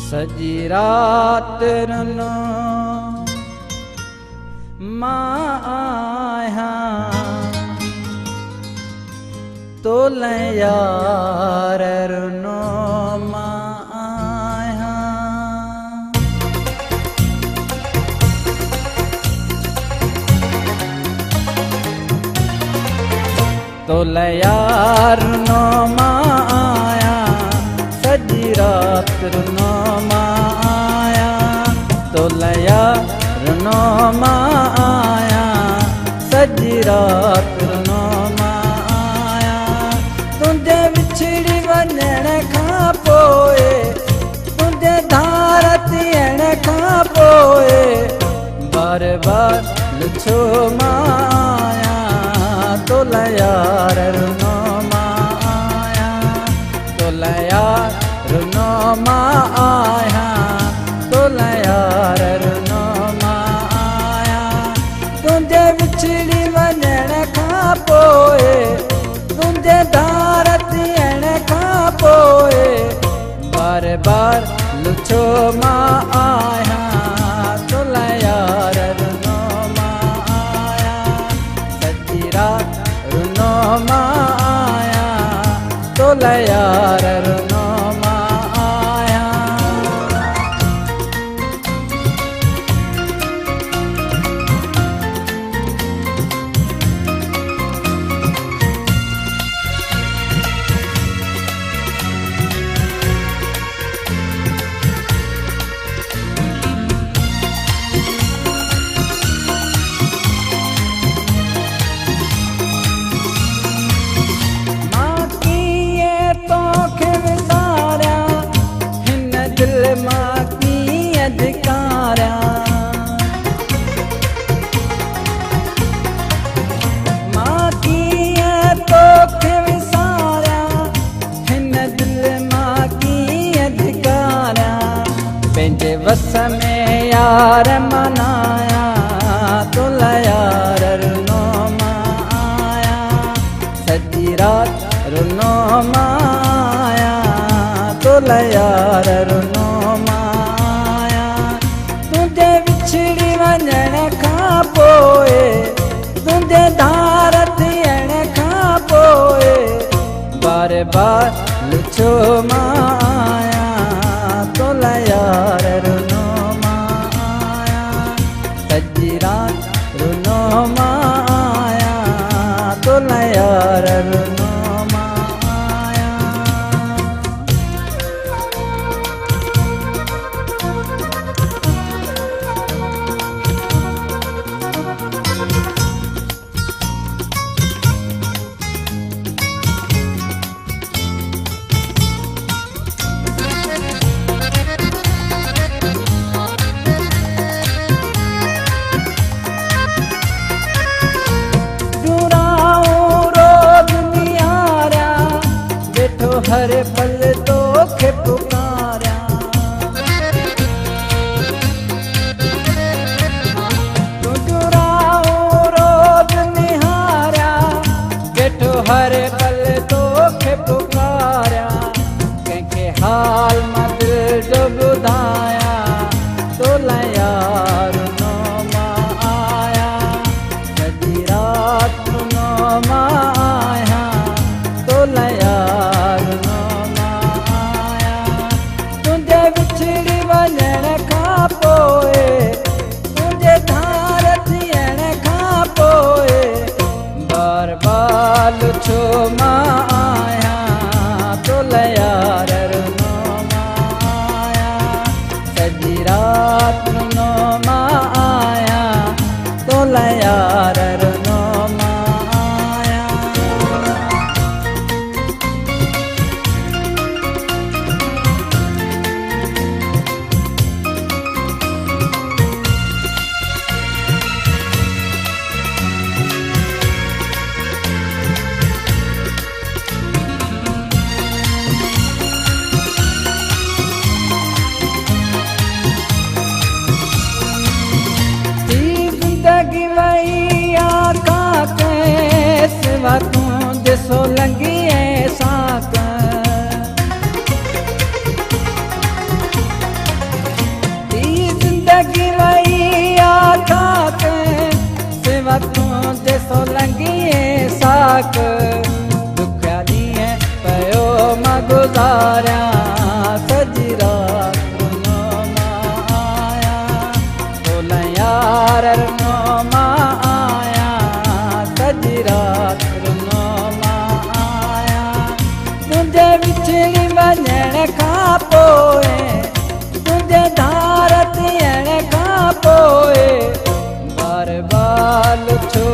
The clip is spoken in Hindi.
सजी रात रुनो मां आया तोले यार रुनो मां आया तोले यार रुनो मां आया सजी रात रुनो मां आया तोले यार रुनो मां आया सजी रात रुनो मां आया तुंहिंजे विछड़ी वञण खां पोइ तुंहिंजे धार थियण खां पोइ बार बार लुछो मां आया तोले यार रुनो मां आया तोले यार रुनो मां आया तोले यार रुनो मां आया तुंहिंजे विछड़ी वञण खां पोइ तुंहिंजे धार थियण खां पोइ बार बार लुछो मां आया तोले यार रुनो मां आया सजी रात रुनो मां आया तोले यार रुनो मां आया मां कीअं तोखे विसारियां हिन दिल मां कीअं धिकारियां पंहिंजे वस में यार मनाया तोले यार रुनो मां आया सजी रात रुनो मां आया तोले यार रुनो मां आया तुंहिंजे विछड़ी वञण खां पोइ तुंहिंजे धार थियण खां पोइ बार बार लुछो मां आया तोले यार रुनो मां आया सजी रात रुनो मां आया तोले यार रुनो मां आया हर पल तोखे पुकारियां तुझुराऊं रोज़ निहारियां वेठो हर पल तोखे पुकारियां कंहिंखे हाल मां दिल जो ॿुधायां तोले यार रुनो मां आया सजी रात रुनो मां आया तोले यार रुनो मां आया तुंहिंजे विछड़ी वञण खां पोइ तुंहिंजे धार थियण खां पोइ बार बार लुछो मां आया तोले यार रुनो मां आया सजी रात रुनो मां आया तोले यार रुनो मां आया जिंदगी वही आका के सिवा तूं ॾिसो लंगी ऐं। सोलंगिए साक दुखिया ॾींहं पियो मां गुज़ारियां सॼी रात रुनो मां आहियां सोलह यार रुनो मां आहियां सॼी रात रुनो मां आहियां तुंहिंजे विछड़ी वञण खां पोइ तुंहिंजे धार थियण खां पोइ बार बार छो